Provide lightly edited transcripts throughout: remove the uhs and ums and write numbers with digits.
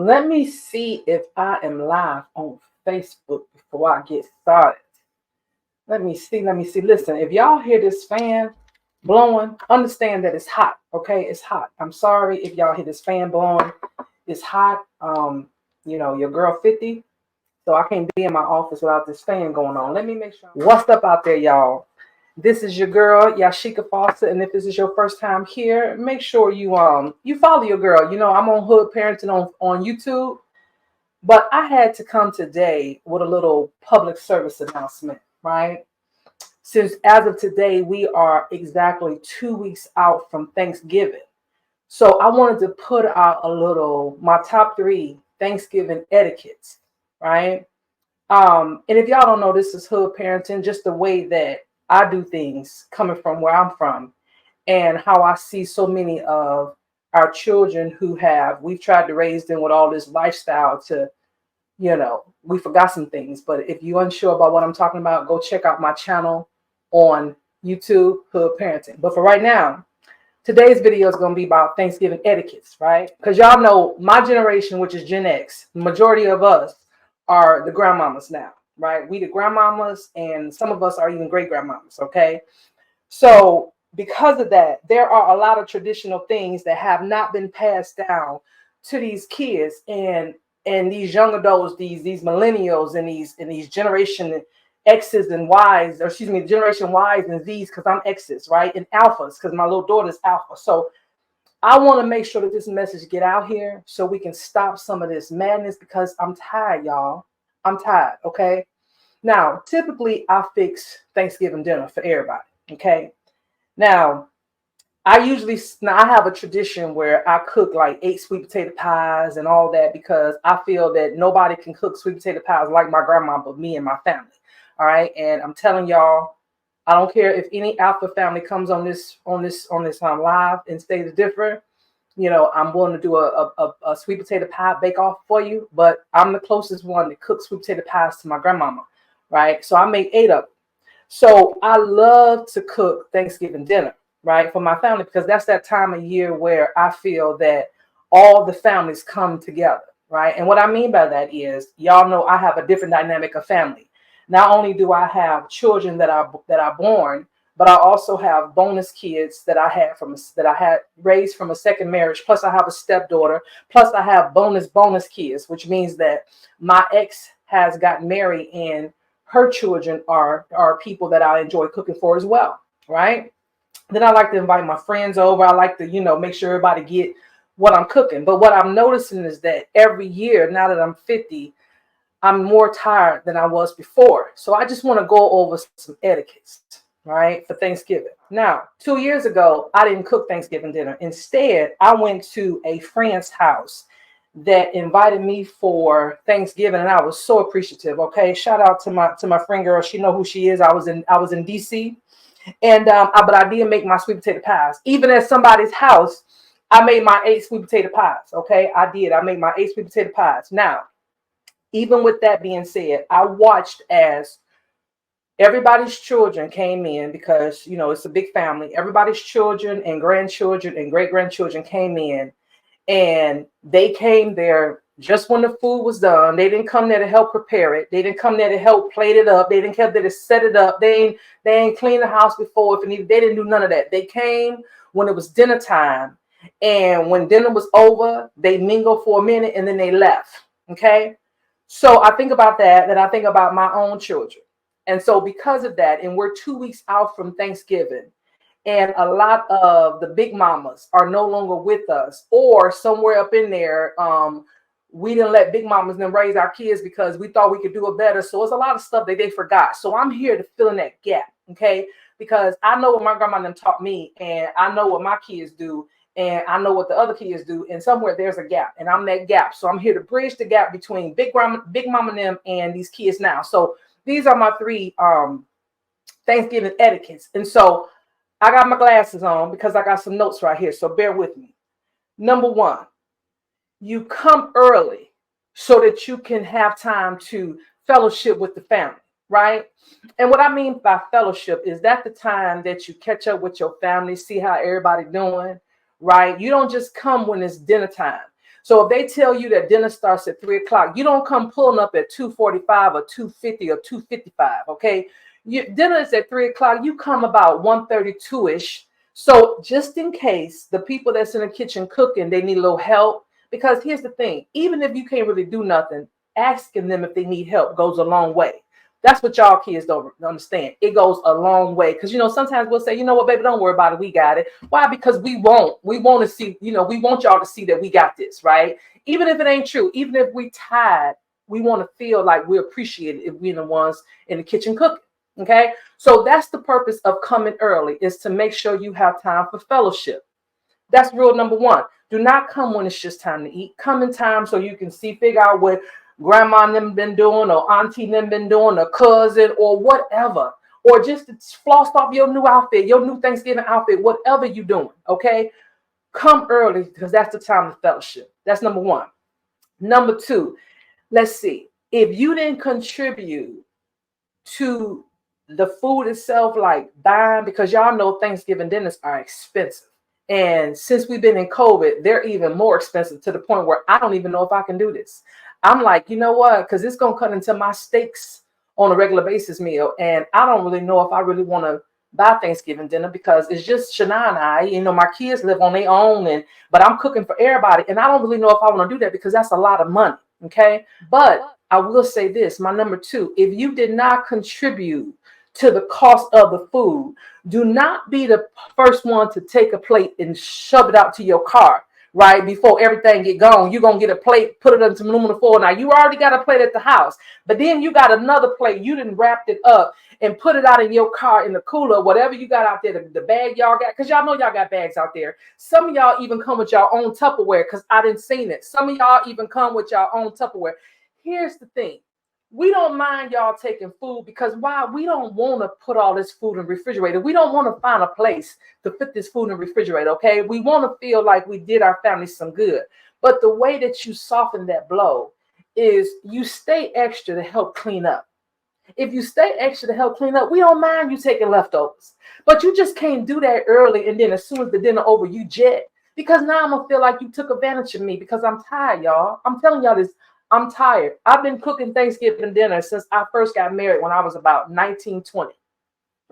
Let me see if I am live on Facebook before I get started. Let me see. Listen, if y'all hear this fan blowing, understand that it's hot. Okay, it's hot. I'm sorry if y'all hear this fan blowing. It's hot. Your girl 50, so I can't be in my office without this fan going on. Let me make sure. What's up out there, y'all? This is your girl Yasheka Foster, and if this is your first time here, make sure you follow your girl. I'm on Hood Parenting on YouTube, but I had to come today with a little public service announcement, right? Since as of today, we are exactly 2 weeks out from Thanksgiving. So I wanted to put out my top 3 Thanksgiving etiquettes, right? And if y'all don't know, this is Hood Parenting, just the way that I do things coming from where I'm from and how I see so many of our children we've tried to raise them with all this lifestyle we forgot some things. But if you're unsure about what I'm talking about, go check out my channel on YouTube, Hood Parenting. But for right now, today's video is going to be about Thanksgiving etiquettes, right? Because y'all know my generation, which is Gen X, the majority of us are the grandmamas now, right? We the grandmamas, and some of us are even great grandmamas, okay? So because of that, there are a lot of traditional things that have not been passed down to these kids and these young adults, these millennials and these generation X's and Y's, or excuse me, generation Y's and Z's, because I'm X's, right? And alphas, because my little daughter's alpha. So I want to make sure that this message get out here so we can stop some of this madness, because I'm tired, y'all. I'm tired, okay? Now, typically I fix Thanksgiving dinner for everybody, okay? Now, I have a tradition where I cook like 8 sweet potato pies and all that, because I feel that nobody can cook sweet potato pies like my grandma but me and my family. All right. And I'm telling y'all, I don't care if any alpha family comes on this live and stays different. I'm willing to do a sweet potato pie bake off for you, but I'm the closest one to cook sweet potato pies to my grandmama. Right. So I make 8 of them. So I love to cook Thanksgiving dinner, right, for my family, because that's that time of year where I feel that all the families come together, right? And what I mean by that is, y'all know I have a different dynamic of family. Not only do I have children that are born, but I also have bonus kids that I had raised from a second marriage. Plus, I have a stepdaughter. Plus, I have bonus kids, which means that my ex has gotten married, and her children are people that I enjoy cooking for as well, right? Then I like to invite my friends over. I like to, make sure everybody get what I'm cooking. But what I'm noticing is that every year, now that I'm 50, I'm more tired than I was before. So I just want to go over some etiquettes, right, for Thanksgiving. Now, 2 years ago, I didn't cook Thanksgiving dinner. Instead, I went to a friend's house that invited me for Thanksgiving, and I was so appreciative. Okay, shout out to my friend girl. She know who she is. I was in DC. And but I did make my sweet potato pies. Even at somebody's house, I made my 8 sweet potato pies. Okay, I did. I made my 8 sweet potato pies. Now, even with that being said, I watched as everybody's children came in, because it's a big family. Everybody's children and grandchildren and great grandchildren came in, and they came there just when the food was done. They didn't come there to help prepare it. They didn't come there to help plate it up. They didn't come there to set it up. They ain't cleaned the house before. They didn't do none of that. They came when it was dinner time. And when dinner was over, they mingled for a minute and then they left. Okay. So I think about that, and I think about my own children. And so because of that, and we're 2 weeks out from Thanksgiving, and a lot of the big mamas are no longer with us, or somewhere up in there, we didn't let big mamas then raise our kids because we thought we could do it better. So it's a lot of stuff that they forgot. So I'm here to fill in that gap, okay? Because I know what my grandma and them taught me, and I know what my kids do, and I know what the other kids do, and somewhere there's a gap, and I'm that gap. So I'm here to bridge the gap between big mama and them and these kids now. So these are my 3 Thanksgiving etiquettes. And so I got my glasses on because I got some notes right here, so bear with me. Number 1, you come early so that you can have time to fellowship with the family, right? And what I mean by fellowship is that the time that you catch up with your family, see how everybody doing, right? You don't just come when it's dinner time. So if they tell you that dinner starts at 3 o'clock, you don't come pulling up at 2:45 or 2:50 or 2:55. Okay, dinner is at 3 o'clock. You come about 1:32ish. So just in case the people that's in the kitchen cooking, they need a little help. Because here's the thing, even if you can't really do nothing, asking them if they need help goes a long way. That's what y'all kids don't understand. It goes a long way. Because, sometimes we'll say, you know what, baby, don't worry about it. We got it. Why? Because we want to see, we want y'all to see that we got this, right? Even if it ain't true, even if we tired, we want to feel like we appreciate it if we're the ones in the kitchen cooking. Okay. So that's the purpose of coming early, is to make sure you have time for fellowship. That's rule number one. Do not come when it's just time to eat. Come in time so you can figure out what grandma and them been doing, or auntie and them been doing, or cousin, or whatever. Or just floss off your new outfit, your new Thanksgiving outfit, whatever you're doing, okay? Come early, because that's the time of fellowship. That's number one. Number two, let's see. If you didn't contribute to the food itself, like buying, because y'all know Thanksgiving dinners are expensive. And since we've been in COVID, they're even more expensive, to the point where I don't even know if I can do this. I'm like, you know what? Because it's going to cut into my steaks on a regular basis meal. And I don't really know if I really want to buy Thanksgiving dinner, because it's just Shana and I, my kids live on their own, but I'm cooking for everybody. And I don't really know if I want to do that, because that's a lot of money. Okay. But I will say this, my number two, if you did not contribute to the cost of the food, do not be the first one to take a plate and shove it out to your car, right? Before everything get gone, you're going to get a plate, put it into aluminum foil. Now, you already got a plate at the house, but then you got another plate. You done wrapped it up and put it out in your car, in the cooler, whatever you got out there, the bag y'all got, because y'all know y'all got bags out there. Some of y'all even come with your own Tupperware, because I didn't seen it. Some of y'all even come with your own Tupperware. Here's the thing. We don't mind y'all taking food, because why? We don't want to put all this food in the refrigerator. We don't want to find a place to put this food in the refrigerator, okay? We want to feel like we did our family some good. But the way that you soften that blow is you stay extra to help clean up. If you stay extra to help clean up, we don't mind you taking leftovers. But you just can't do that early, and then as soon as the dinner over, you jet. Because now I'm going to feel like you took advantage of me, because I'm tired, y'all. I'm telling y'all this. I'm tired. I've been cooking Thanksgiving dinner since I first got married, when I was about 19, 20.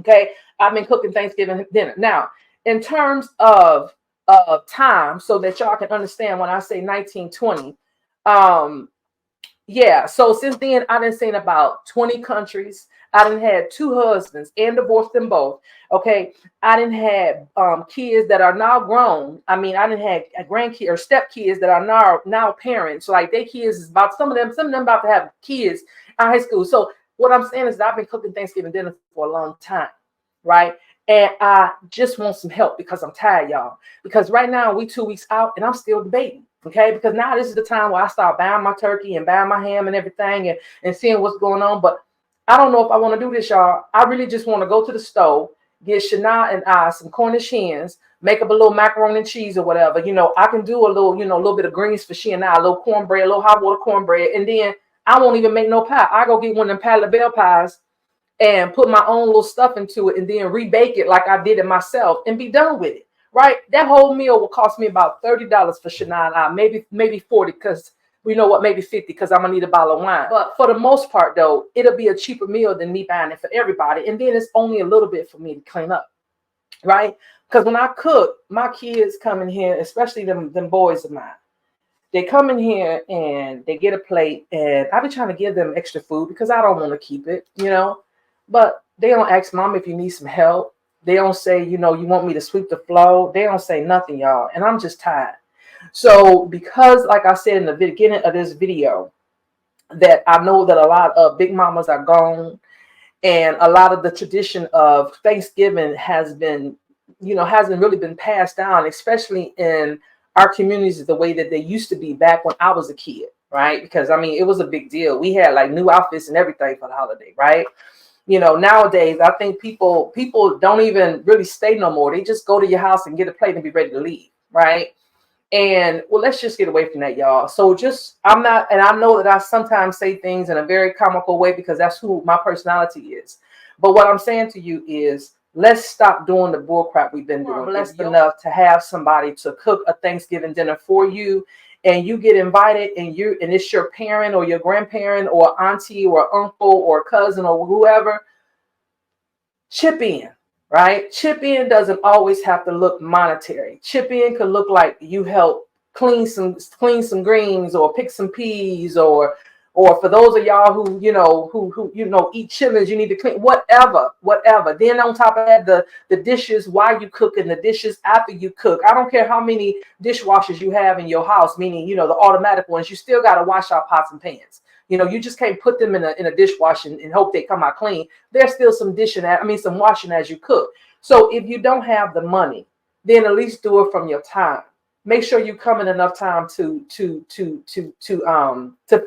Okay. I've been cooking Thanksgiving dinner. Now, in terms of time, so that y'all can understand when I say 19, 20, yeah. So since then, I done seen about 20 countries. I done had 2 husbands and divorced them both. Okay. I done had kids that are now grown. I mean, I done had grandkids or stepkids that are now parents. Like, their kids is about, some of them about to have kids in high school. So what I'm saying is that I've been cooking Thanksgiving dinner for a long time. Right. And I just want some help, because I'm tired, y'all. Because right now we 2 weeks out and I'm still debating. Okay, because now this is the time where I start buying my turkey and buying my ham and everything, and seeing what's going on. But I don't know if I want to do this, y'all. I really just want to go to the stove, get Shana and I some Cornish hens, make up a little macaroni and cheese or whatever. I can do a little bit of greens for she and I, a little cornbread, a little hot water cornbread. And then I won't even make no pie. I go get one of them Patti LaBelle pies and put my own little stuff into it, and then rebake it like I did it myself, and be done with it. Right, that whole meal will cost me about $30 for Shana and I, maybe 40, because we know what, maybe 50, because I'm gonna need a bottle of wine. But for the most part, though, it'll be a cheaper meal than me buying it for everybody, and then it's only a little bit for me to clean up, right? Because when I cook, my kids come in here, especially them boys of mine. They come in here and they get a plate, and I be trying to give them extra food because I don't want to keep it, But they don't ask Mom if you need some help. They don't say, you want me to sweep the floor. They don't say nothing, y'all. And I'm just tired. So because, like I said in the beginning of this video, that I know that a lot of big mamas are gone, and a lot of the tradition of Thanksgiving hasn't really been passed down, especially in our communities the way that they used to be back when I was a kid, right? Because, it was a big deal. We had like new outfits and everything for the holiday, right? Nowadays, I think people don't even really stay no more. They just go to your house and get a plate and be ready to leave, right? And well, let's just get away from that, y'all. So I'm not, and I know that I sometimes say things in a very comical way, because that's who my personality is. But what I'm saying to you is, let's stop doing the bull crap we've been doing. Blessed enough to have somebody to cook a Thanksgiving dinner for you, and you get invited, and it's your parent or your grandparent or auntie or uncle or cousin or whoever, chip in, right? Chip in doesn't always have to look monetary. Chip in could look like you help clean some greens or pick some peas, or for those of y'all who who eat chitlins, you need to clean whatever. Then on top of that, the dishes while you cook and the dishes after you cook. I don't care how many dishwashers you have in your house, meaning the automatic ones. You still got to wash out pots and pans. You just can't put them in a dishwasher and hope they come out clean. There's still some some washing as you cook. So if you don't have the money, then at least do it from your time. Make sure you come in enough time to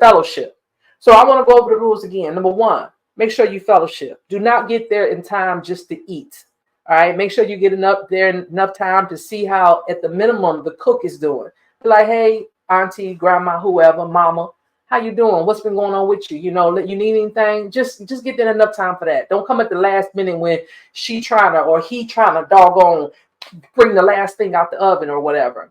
fellowship. So I want to go over the rules again. Number one, make sure you fellowship. Do not get there in time just to eat. All right. Make sure you get enough time to see how, at the minimum, the cook is doing. Be like, hey, auntie, grandma, whoever, mama, how you doing? What's been going on with you? You need anything? Just get there enough time for that. Don't come at the last minute when he trying to doggone bring the last thing out the oven or whatever.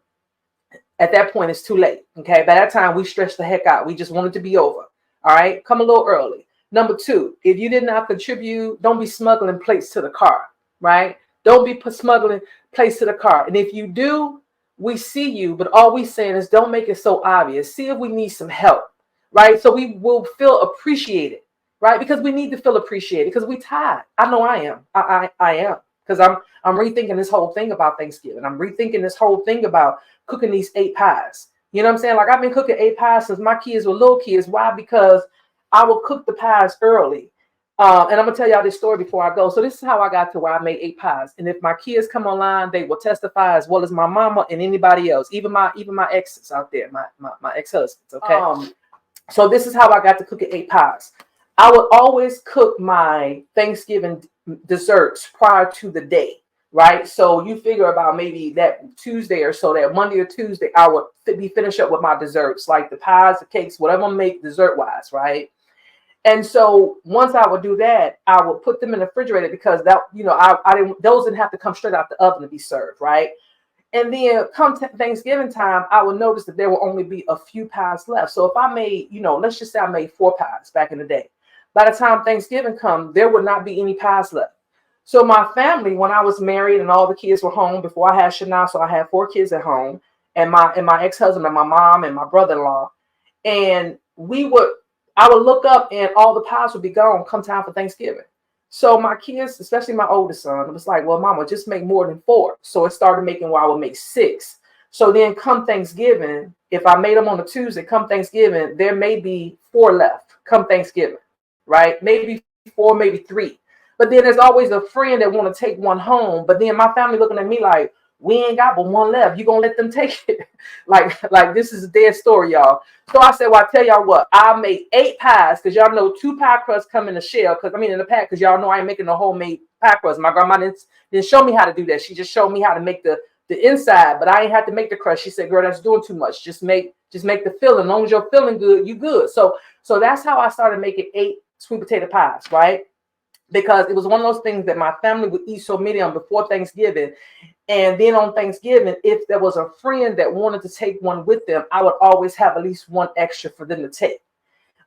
At that point, it's too late. Okay. By that time, we stressed the heck out. We just want it to be over. All right. Come a little early. Number two, if you did not contribute, don't be smuggling plates to the car. Right. Don't be smuggling plates to the car. And if you do, we see you. But all we saying is don't make it so obvious. See if we need some help. Right. So we will feel appreciated. Right. Because we need to feel appreciated because we tired. I know I am. I am. Because I'm rethinking this whole thing about Thanksgiving. I'm rethinking this whole thing about cooking these 8 pies. You know what I'm saying? Like, I've been cooking 8 pies since my kids were little kids. Why? Because I will cook the pies early. And I'm gonna tell y'all this story before I go. So this is how I got to where I made 8 pies. And if my kids come online, they will testify, as well as my mama and anybody else, even my exes out there, my ex-husbands. Okay. So this is how I got to cooking 8 pies. I would always cook my Thanksgiving desserts prior to the day, right? So you figure about maybe that Tuesday or so, that Monday or Tuesday, I would be finished up with my desserts, like the pies, the cakes, whatever I make dessert-wise, right? And so once I would do that, I would put them in the refrigerator because that, those didn't have to come straight out the oven to be served, right? And then come Thanksgiving time, I would notice that there will only be a few pies left. So if I made, let's just say I made 4 pies back in the day. By the time Thanksgiving comes, there would not be any pies left. So my family, when I was married and all the kids were home before I had Shana, so I had 4 kids at home, and my ex-husband and my mom and my brother-in-law, and I would look up and all the pies would be gone come time for Thanksgiving. So my kids, especially my oldest son, it was like, well, mama, just make more than 4. So it started making where I would make 6. So then come Thanksgiving, if I made them on a Tuesday, come Thanksgiving, there may be 4 left come Thanksgiving, right? Maybe 4, maybe 3. But then there's always a friend that want to take one home. But then my family looking at me like, we ain't got but 1 left. You gonna let them take it? like this is a dead story, y'all. So I said, well, I tell y'all what, I made 8 pies because y'all know 2 pie crusts come in the shell. In the pack, because y'all know I ain't making no homemade pie crust. My grandma didn't show me how to do that. She just showed me how to make the inside, but I ain't had to make the crust. She said, girl, that's doing too much. Just make the filling. As long as you're feeling good, you good. So that's how I started making 8 sweet potato pies, right? Because it was one of those things that my family would eat so many of before Thanksgiving. And then on Thanksgiving, if there was a friend that wanted to take one with them, I would always have at least 1 extra for them to take.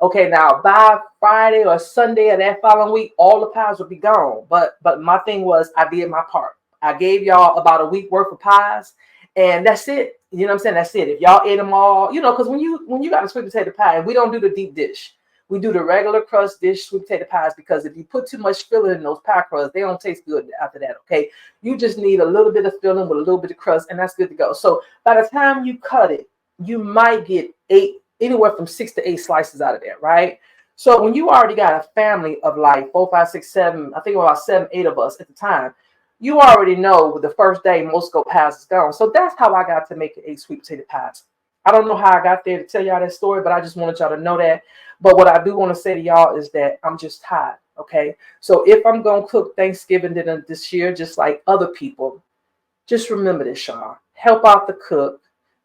Okay, now by Friday or Sunday of that following week, all the pies would be gone. But my thing was, I did my part. I gave y'all about a week worth of pies, and that's it. You know what I'm saying? That's it. If y'all ate them all, because when you got a sweet potato pie, and we don't do the deep dish. We do the regular crust dish sweet potato pies because if you put too much filling in those pie crusts, they don't taste good after that, okay? You just need a little bit of filling with a little bit of crust, and that's good to go. So by the time you cut it, you might get anywhere from 6 to 8 slices out of there, right? So when you already got a family of like 4, 5, 6, 7, I think about 7, 8 of us at the time, you already know the first day most go pies is gone. So that's how I got to make 8 sweet potato pies. I don't know how I got there to tell y'all that story, but I just wanted y'all to know that. But what I do want to say to y'all is that I'm just tired, okay? So if I'm going to cook Thanksgiving dinner this year, just like other people, just remember this, y'all. Help out the cook.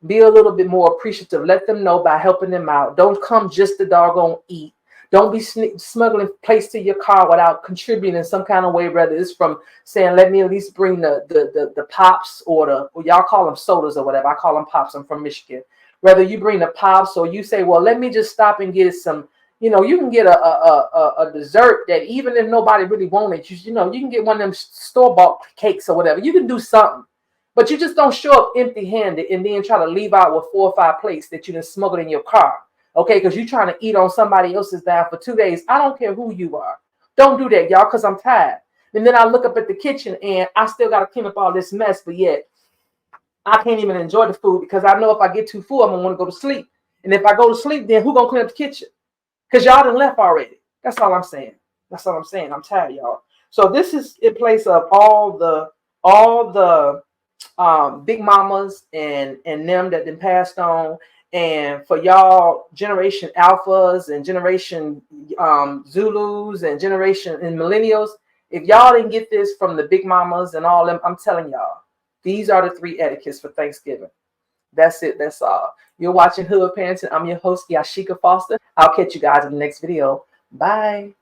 Be a little bit more appreciative. Let them know by helping them out. Don't come just to doggone eat. Don't be smuggling plates to your car without contributing in some kind of way, whether it's from saying, let me at least bring the pops or y'all call them sodas or whatever. I call them pops. I'm from Michigan. Whether you bring the pops or you say, well, let me just stop and get some, you can get a dessert that even if nobody really wanted, you can get one of them store-bought cakes or whatever. You can do something. But you just don't show up empty-handed and then try to leave out with 4 or 5 plates that you done smuggled in your car. Okay, because you're trying to eat on somebody else's dime for 2 days. I don't care who you are. Don't do that, y'all, because I'm tired. And then I look up at the kitchen and I still got to clean up all this mess, but yet I can't even enjoy the food because I know if I get too full, I'm going to want to go to sleep. And if I go to sleep, then who going to clean up the kitchen? Because y'all done left already. That's all I'm saying. That's all I'm saying. I'm tired, y'all. So this is in place of all the big mamas and them that then passed on, and for y'all generation alphas and generation Zulus and generation and millennials, if y'all didn't get this from the big mamas and all them, I'm telling y'all, these are the 3 etiquettes for Thanksgiving. That's it. That's all. You're watching Hood Parenting. I'm your host, Yasheka Foster. I'll catch you guys in the next video. Bye.